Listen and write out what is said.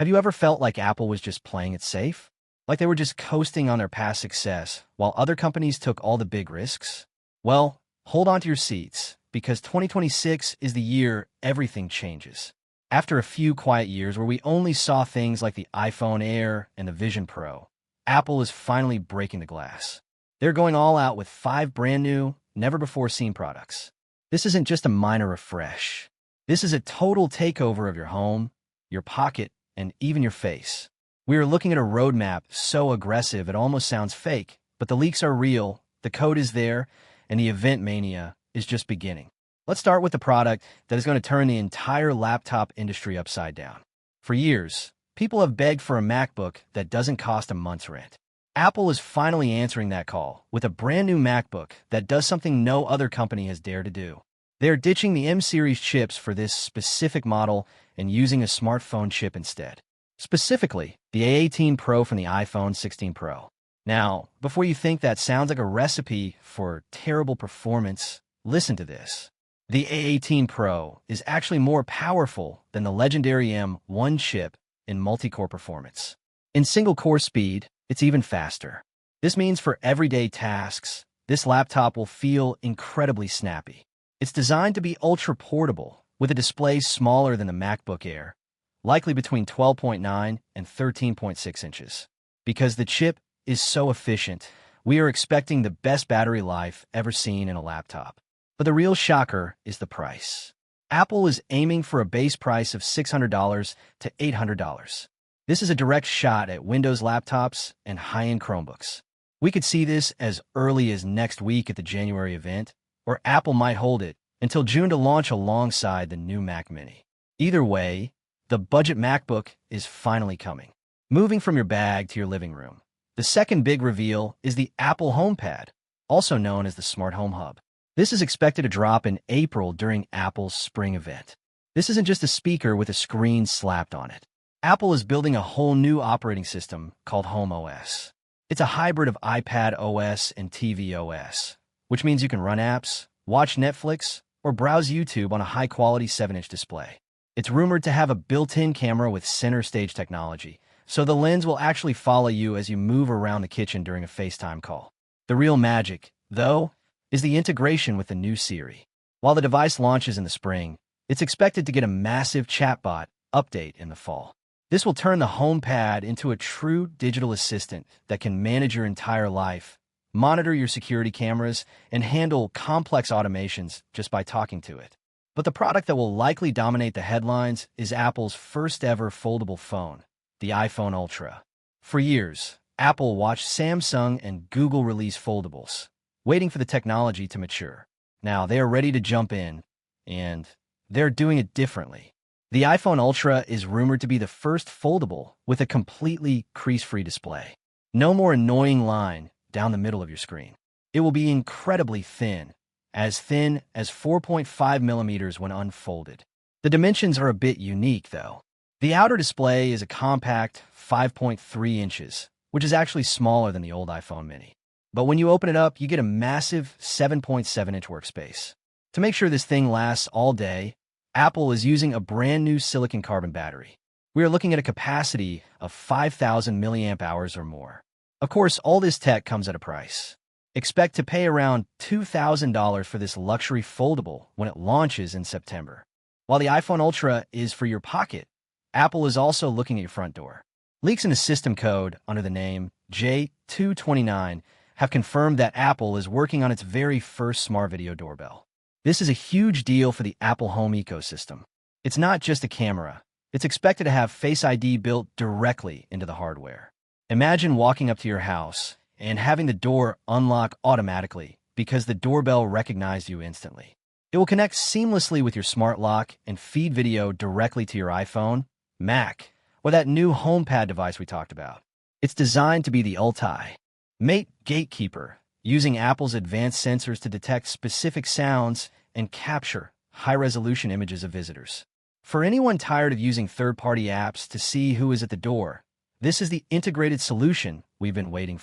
Have you ever felt like Apple was just playing it safe? Like they were just coasting on their past success, while other companies took all the big risks? Well, hold on to your seats, because 2026 is the year everything changes. After a few quiet years where we only saw things like the iPhone Air and the Vision Pro, Apple is finally breaking the glass. They're going all out with 5 brand new, never-before-seen products. This isn't just a minor refresh. This is a total takeover of your home, your pocket, and even your face. We are looking at a roadmap so aggressive it almost sounds fake, but the leaks are real, the code is there, and the event mania is just beginning. Let's start with the product that is going to turn the entire laptop industry upside down. For years, people have begged for a MacBook that doesn't cost a month's rent. Apple is finally answering that call with a brand new MacBook that does something no other company has dared to do. They're ditching the M-series chips for this specific model and using a smartphone chip instead. Specifically, the A18 Pro from the iPhone 16 Pro. Now, before you think that sounds like a recipe for terrible performance, listen to this. The A18 Pro is actually more powerful than the legendary M1 chip in multi-core performance. In single-core speed, it's even faster. This means for everyday tasks, this laptop will feel incredibly snappy. It's designed to be ultra-portable, with a display smaller than the MacBook Air, likely between 12.9 and 13.6 inches. Because the chip is so efficient, we are expecting the best battery life ever seen in a laptop. But the real shocker is the price. Apple is aiming for a base price of $600 to $800. This is a direct shot at Windows laptops and high-end Chromebooks. We could see this as early as next week at the January event, or Apple might hold it until June to launch alongside the new Mac Mini. Either way, the budget MacBook is finally coming. Moving from your bag to your living room. The second big reveal is the Apple HomePad, also known as the Smart Home Hub. This is expected to drop in April during Apple's spring event. This isn't just a speaker with a screen slapped on it. Apple is building a whole new operating system called HomeOS. It's a hybrid of iPad OS and tvOS, which means you can run apps, watch Netflix, or browse YouTube on a high-quality 7-inch display. It's rumored to have a built-in camera with center stage technology, so the lens will actually follow you as you move around the kitchen during a FaceTime call. The real magic, though, is the integration with the new Siri. While the device launches in the spring, it's expected to get a massive chatbot update in the fall. This will turn the HomePad into a true digital assistant that can manage your entire life, monitor your security cameras, and handle complex automations just by talking to it. But the product that will likely dominate the headlines is Apple's first-ever foldable phone, the iPhone Ultra. For years, Apple watched Samsung and Google release foldables, waiting for the technology to mature. Now they are ready to jump in, and they're doing it differently. The iPhone Ultra is rumored to be the first foldable with a completely crease-free display. No more annoying line down the middle of your screen. It will be incredibly thin as 4.5 millimeters when unfolded. The dimensions are a bit unique, though. The outer display is a compact 5.3 inches, which is actually smaller than the old iPhone mini. But when you open it up, you get a massive 7.7-inch workspace. To make sure this thing lasts all day, Apple is using a brand new silicon carbon battery. We are looking at a capacity of 5,000 milliamp hours or more. Of course, all this tech comes at a price. Expect to pay around $2,000 for this luxury foldable when it launches in September. While the iPhone Ultra is for your pocket, Apple is also looking at your front door. Leaks in the system code under the name J700 have confirmed that Apple is working on its very first smart video doorbell. This is a huge deal for the Apple Home ecosystem. It's not just a camera. It's expected to have Face ID built directly into the hardware. Imagine walking up to your house and having the door unlock automatically because the doorbell recognized you instantly. It will connect seamlessly with your smart lock and feed video directly to your iPhone, Mac, or that new HomePad device we talked about. It's designed to be the ultimate gatekeeper, using Apple's advanced sensors to detect specific sounds and capture high-resolution images of visitors. For anyone tired of using third-party apps to see who is at the door, this is the integrated solution we've been waiting for.